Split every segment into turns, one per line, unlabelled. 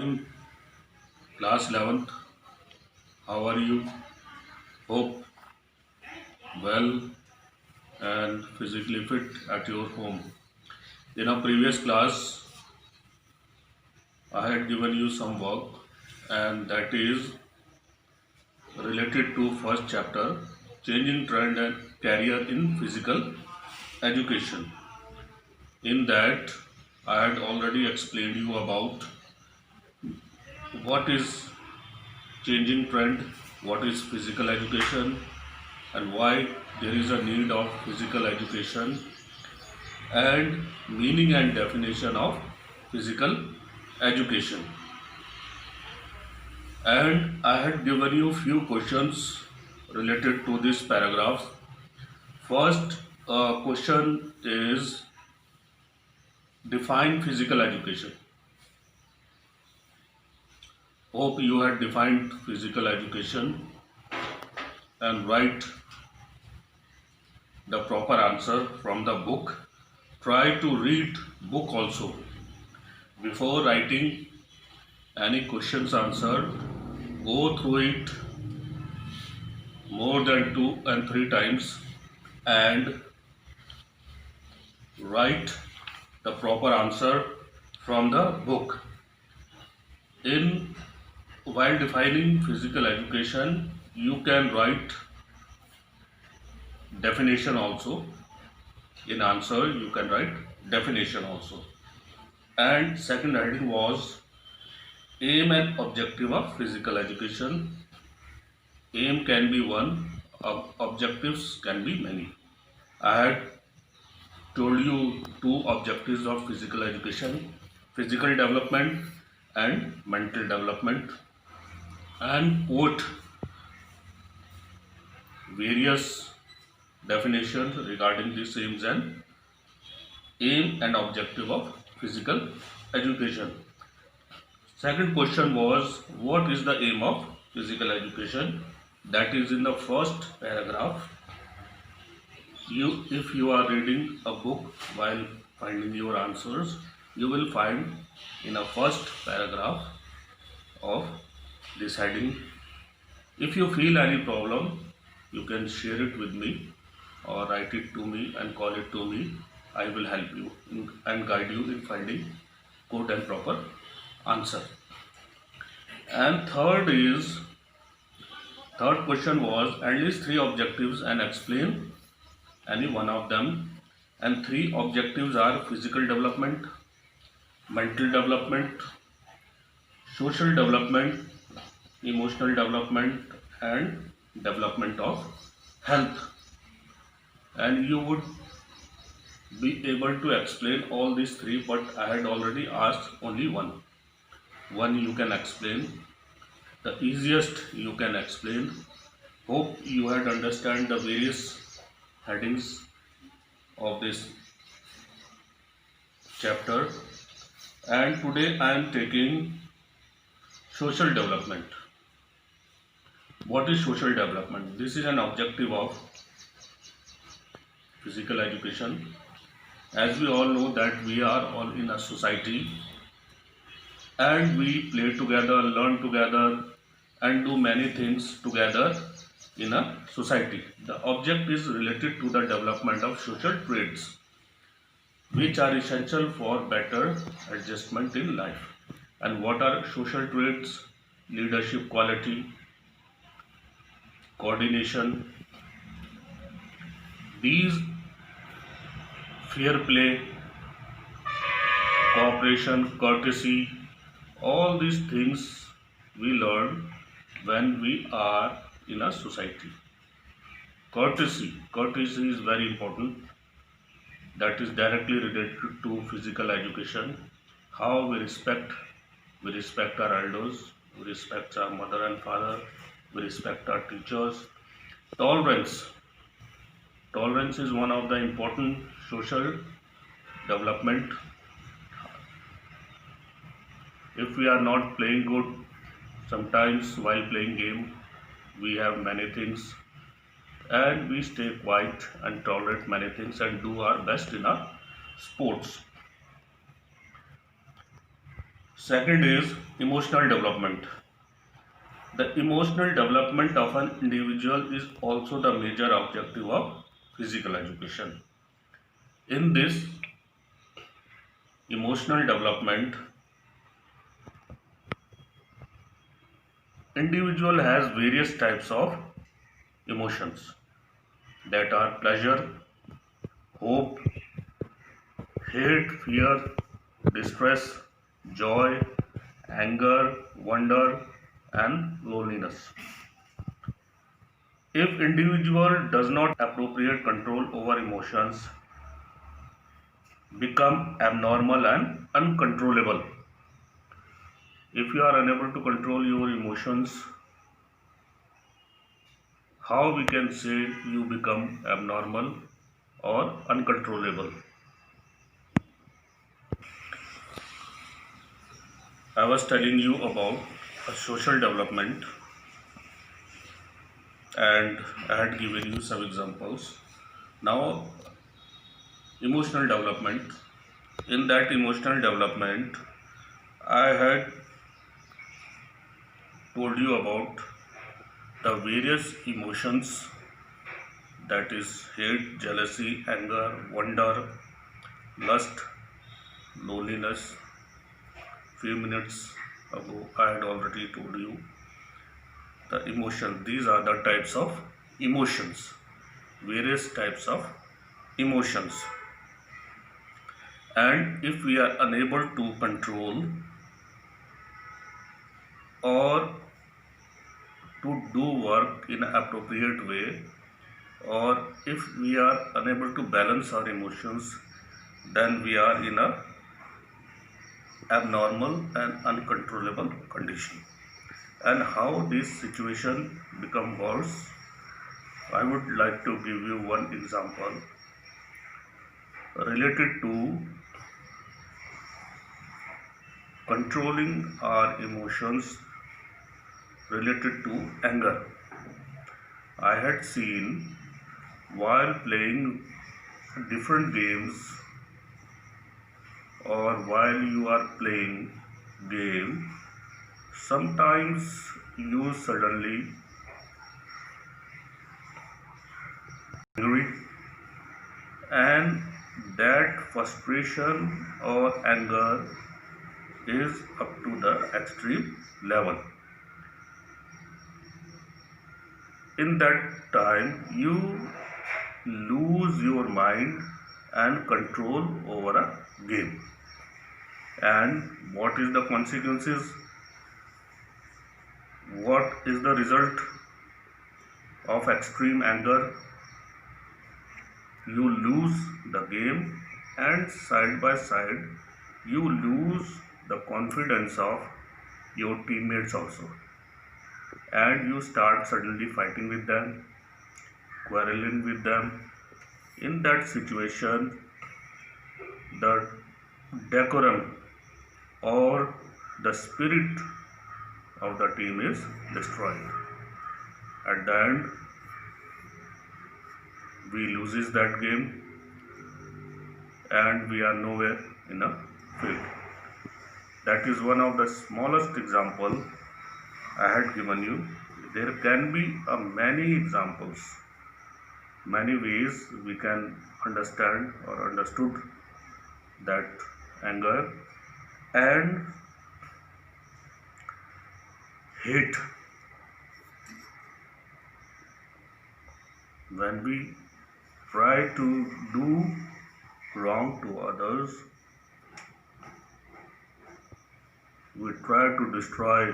morning, class 11th. How are you? Hope well and physically fit at your home. In a previous class, I had given you some work, and that is related to first chapter, changing trend and career in physical education. In that, I had already explained you about what is changing trend, what is physical education, and why there is a need of physical education, and meaning and definition of physical education. And I had given you few questions related to this paragraph. First question is, define physical education. Hope you had defined physical education and write the proper answer from the book. Try to read book also before writing any questions answered. Go through it more than two and three times and write the proper answer from the book. In while defining physical education, you can write definition also. In answer, you can write definition also. And second heading was aim and objective of physical education. Aim can be one, objectives can be many. I had told you two objectives of physical education: physical development and mental development, and quote various definitions regarding these aims and objective of physical education. Second question was, what is the aim of physical education? That is in the first paragraph. If you are reading a book while finding your answers, you will find in a first paragraph of this heading. If you feel any problem, you can share it with me or write it to me and call it to me. I will help you and guide you in finding good and proper answer. And third question was at least three objectives and explain any one of them. And three objectives are physical development, mental development, social development, emotional development, and development of health. And you would be able to explain all these three, but I had already asked only one. One you can explain, the easiest you can explain. Hope you had understand the various headings of this chapter. And today I am taking social development. What is social development? This is an objective of physical education. As we all know that we are all in a society and we play together, learn together, and do many things together in a society. The object is related to the development of social traits, which are essential for better adjustment in life. And what are social traits? Leadership quality, coordination, these fair play, cooperation, courtesy, all these things we learn when we are in a society. Courtesy is very important. That is directly related to physical education. How we respect our elders, we respect our mother and father, we respect our teachers. Tolerance. Tolerance is one of the important social development. If we are not playing good, sometimes while playing game, we have many things and we stay quiet and tolerate many things and do our best in our sports. Second is emotional development. The emotional development of an individual is also the major objective of physical education. In this emotional development, individual has various types of emotions that are pleasure, hope, hate, fear, distress, joy, anger, wonder, and loneliness. If individual does not appropriate control over emotions, become abnormal and uncontrollable. If you are unable to control your emotions, how we can say you become abnormal or uncontrollable? I was telling you about a social development and I had given you some examples. Now, emotional development. In that emotional development, I had told you about the various emotions, that is hate, jealousy, anger, wonder, lust, loneliness. Few minutes ago, I had already told you the emotion. These are the types of emotions, various types of emotions. And if we are unable to control or to do work in an appropriate way, or if we are unable to balance our emotions, then we are in a abnormal and uncontrollable condition. And how this situation become worse, I would like to give you one example related to controlling our emotions related to anger. I had seen while playing different games, or while you are playing game, sometimes you suddenly angry, and that frustration or anger is up to the extreme level. In that time you lose your mind and control over a game. And what is the consequences? What is the result of extreme anger? You lose the game, and side by side you lose the confidence of your teammates also, and you start suddenly fighting with them, quarreling with them. In that situation, the decorum or the spirit of the team is destroyed. At the end, we loses that game and we are nowhere in a field. That is one of the smallest example I had given you. There can be many examples, many ways we can understand or understood that anger and hate. When we try to do wrong to others, we try to destroy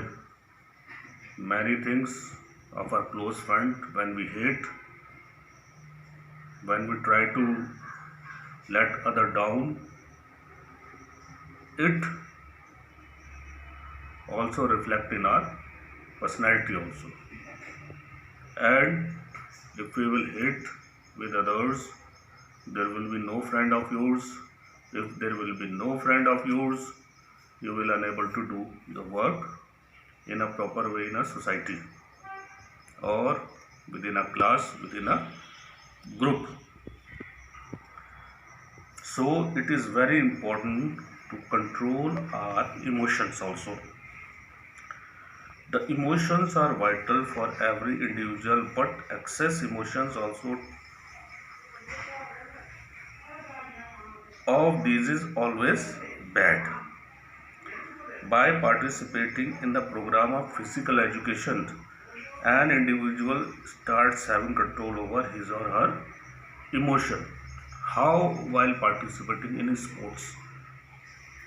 many things of our close friend. When we hate, when we try to let other down, it also reflect in our personality also. And if we will hate with others, there will be no friend of yours. If there will be no friend of yours, you will unable to do the work in a proper way in a society or within a class, within a group. So it is very important to control our emotions also. The emotions are vital for every individual, but excess emotions also of these is always bad. By participating in the program of physical education, an individual starts having control over his or her emotion. How? While participating in sports.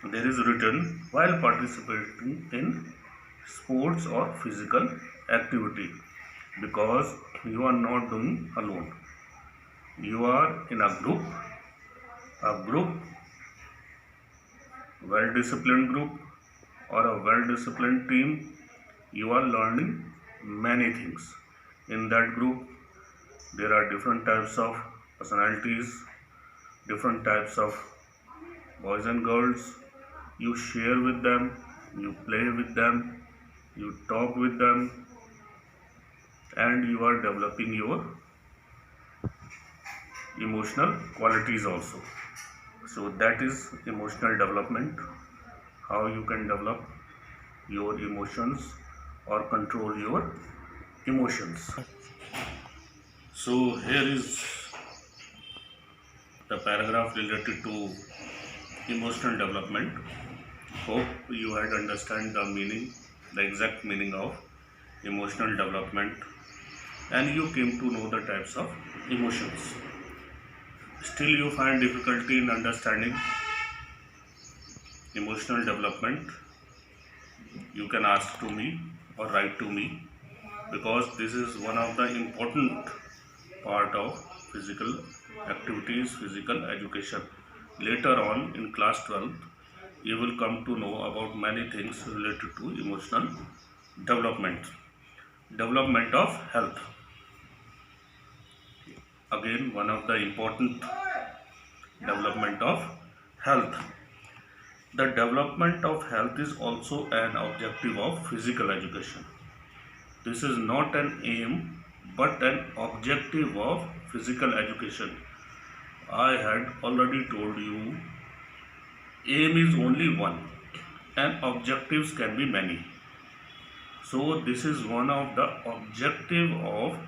There is written while participating in sports or physical activity, because you are not doing alone. You are in a group, well disciplined group or a well disciplined team. You are learning many things. In that group, there are different types of personalities, different types of boys and girls. You share with them, you play with them, you talk with them, and you are developing your emotional qualities also. So, that is emotional development, how you can develop your emotions or control your emotions. So, here is the paragraph related to emotional development. Hope you had understand the meaning, the exact meaning of emotional development, and you came to know the types of emotions. Still, you find difficulty in understanding emotional development. You can ask to me or write to me, because this is one of the important part of physical activities, physical education. Later on in class 12, you will come to know about many things related to emotional development. Development of health. Again, one of the important development of health. The development of health is also an objective of physical education. This is not an aim but an objective of physical education. I had already told you, aim is only one and objectives can be many. So this is one of the objective of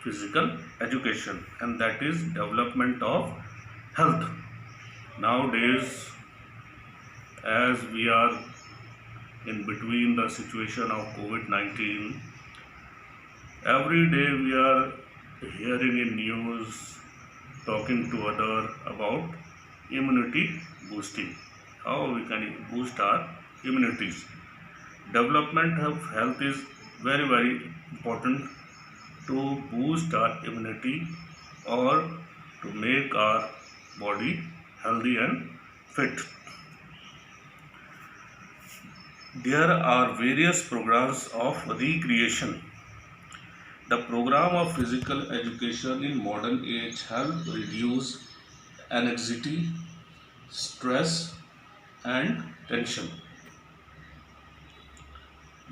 physical education, and that is development of health. Nowadays, as we are in between the situation of COVID-19, every day we are hearing in news, talking to other about immunity boosting, how we can boost our immunities. Development of health is very important to boost our immunity or to make our body healthy and fit. There are various programs of recreation. The program of physical education in modern age help reduce anxiety, stress, and tension.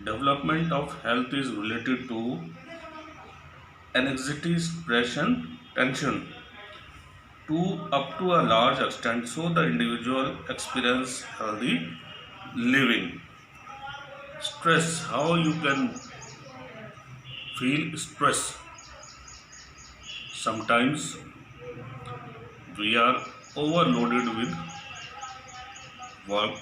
Development of health is related to anxiety, stress, and tension to up to a large extent, so the individual experience healthy living. Stress, how you can feel stress. Sometimes we are overloaded with work.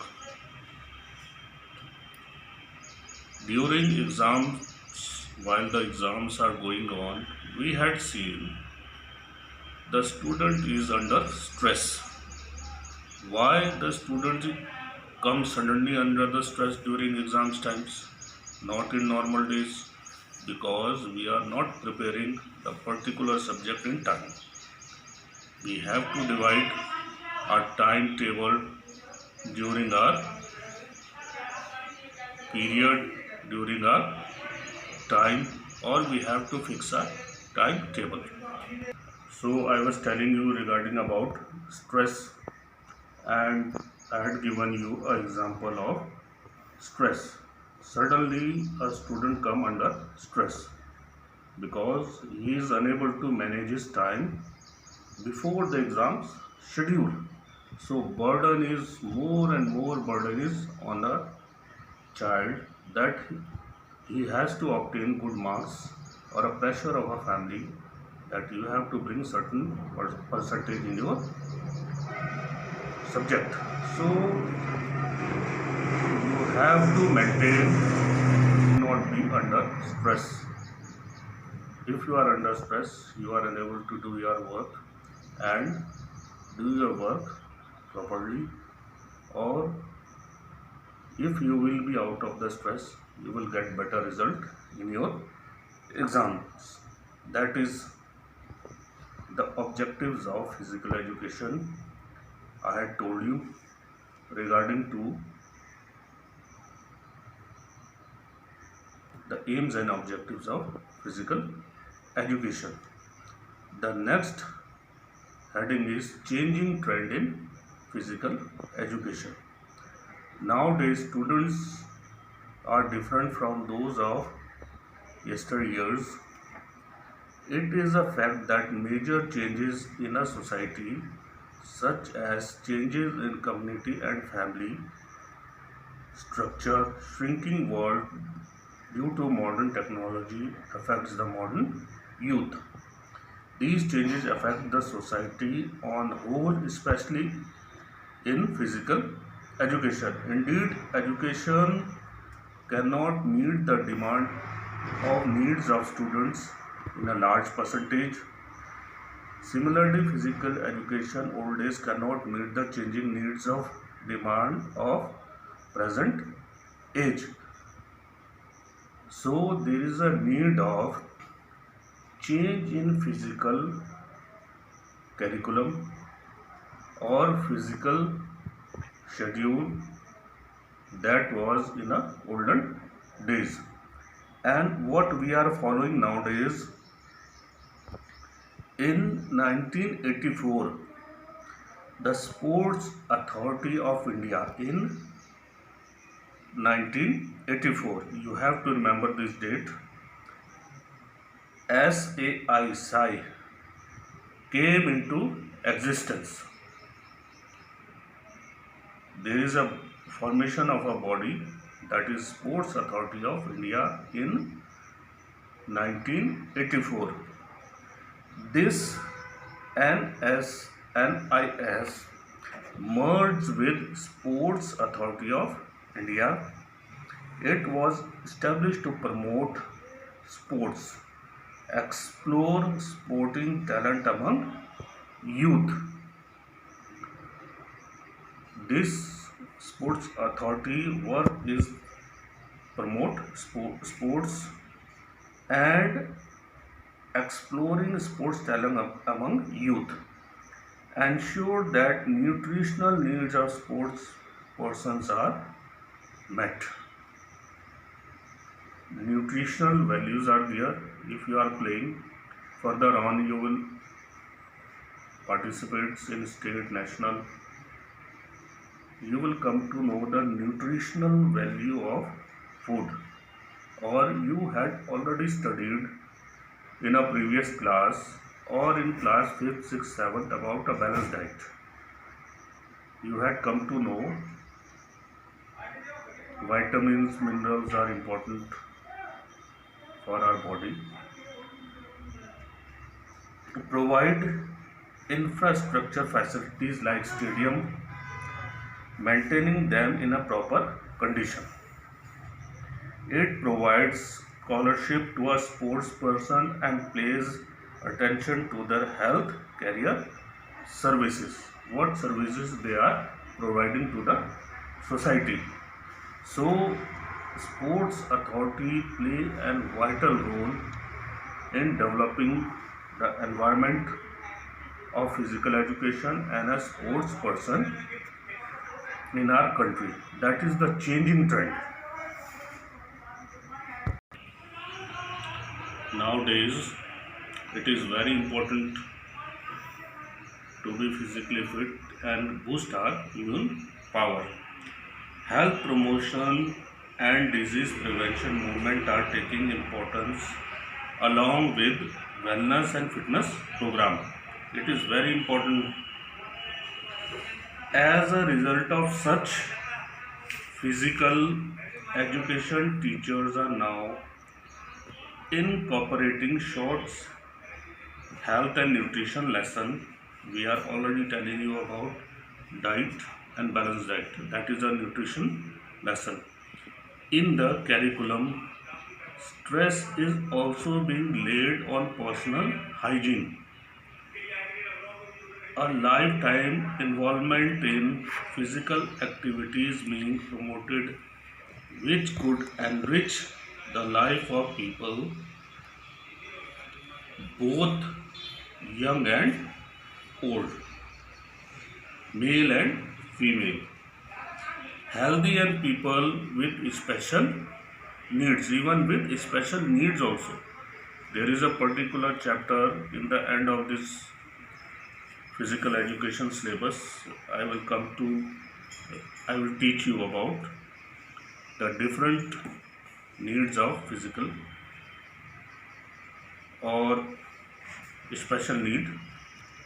During exams, while the exams are going on, we had seen the student is under stress. Why the student comes suddenly under the stress during exams times, not in normal days? Because we are not preparing the particular subject in time. We have to divide our timetable during our period, during our time, or we have to fix a timetable. So I was telling you regarding about stress, and I had given you an example of stress. Suddenly a student come under stress because he is unable to manage his time before the exams schedule. So burden is more and more burden is on a child, that he has to obtain good marks, or a pressure of a family that you have to bring certain percentage in your subject. So you have to maintain, not be under stress. If you are under stress, you are unable to do your work and do your work properly, or if you will be out of the stress, you will get better result in your exams. That is the objectives of physical education. I had told you regarding to the aims and objectives of physical education. The next heading is changing trend in physical education. Nowadays students are different from those of yesteryears. It is a fact that major changes in a society, such as changes in community and family structure, shrinking world due to modern technology, affects the modern youth. These changes affect the society on whole, especially in physical education. Indeed, education cannot meet the demand of needs of students in a large percentage. Similarly, physical education old days cannot meet the changing needs of demand of present age. So there is a need of change in physical curriculum or physical schedule that was in a olden days, and what we are following nowadays. In 1984, the Sports Authority of India, in 1984, you have to remember this date, SAI came into existence. There is a formation of a body, that is Sports Authority of India, in 1984. This NIS merged with Sports Authority of India. It was established to promote sports, explore sporting talent among youth. This Sports Authority work is promote sports and exploring sports talent among youth, ensure that nutritional needs of sports persons are met. Nutritional values are there. If you are playing, further on you will participate in state, national, you will come to know the nutritional value of food, or you had already studied in a previous class or in class 5th, 6th, 7th about a balanced diet. You had come to know vitamins, minerals are important for our body. To provide infrastructure facilities like stadium, maintaining them in a proper condition. It provides scholarship to a sports person and pays attention to their health career services. What services they are providing to the society. So Sports Authority play a vital role in developing the environment of physical education and a sports person in our country. That is the changing trend. Nowadays, it is very important to be physically fit and boost our immune power. Health promotion and disease prevention movement are taking importance along with wellness and fitness program. It is very important As a result of such physical education, teachers are now incorporating short health and nutrition lesson. We are already telling you about diet and balanced diet. That is a nutrition lesson. In the curriculum, stress is also being laid on personal hygiene. A lifetime involvement in physical activities being promoted, which could enrich the life of people, both young and old, male and female, healthy and people with special needs, even with special needs also. There is a particular chapter in the end of this physical education syllabus. I will come to, I will teach you about the different needs of physical or special need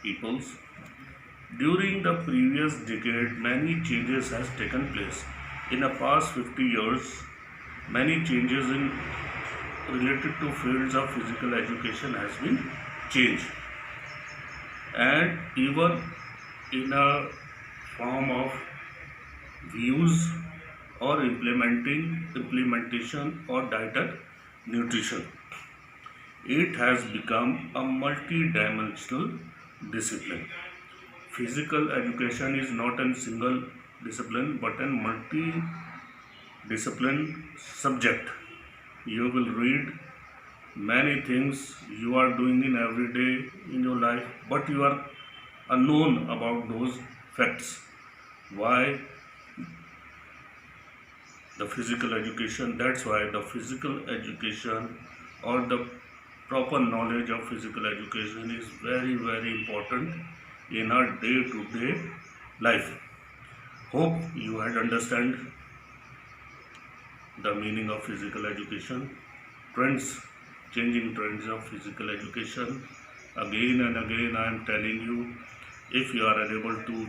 peoples. During the previous decade, many changes has taken place. In the past 50 years, many changes in related to fields of physical education has been changed, and even in a form of views or implementation or diet and nutrition. It has become a multi-dimensional discipline. Physical education is not a single discipline but a multi-discipline subject. You will read many things you are doing in every day in your life, but you are unknown about those facts. Why the physical education? That's why the physical education or the proper knowledge of physical education is very, very important in our day-to-day life. Hope you had understand the meaning of physical education, trends, changing trends of physical education. Again and again I am telling you, if you are unable to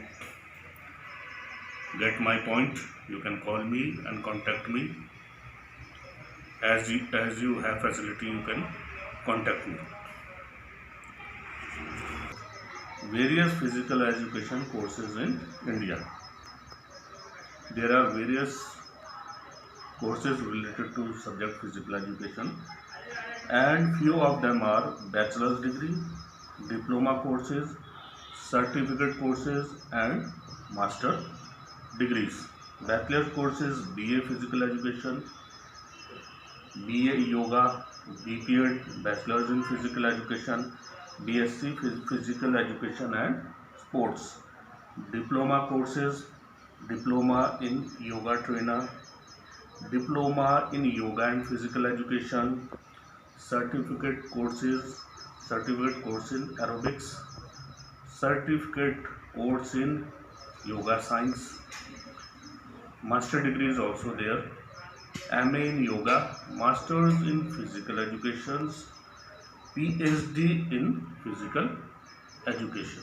get my point, you can call me and contact me. As you have facility, you can contact me. Various physical education courses in India. There are various courses related to subject physical education, and few of them are bachelor's degree, diploma courses, certificate courses and master degrees. Bachelor's courses: BA Physical Education, BA Yoga, BPed Bachelor's in Physical Education, BSc Physical Education and Sports. Diploma courses: Diploma in Yoga Trainer, Diploma in Yoga and Physical Education, certificate courses, certificate course in aerobics, certificate course in yoga science. Master degree is also there: MA in yoga, masters in physical education, PhD in physical education.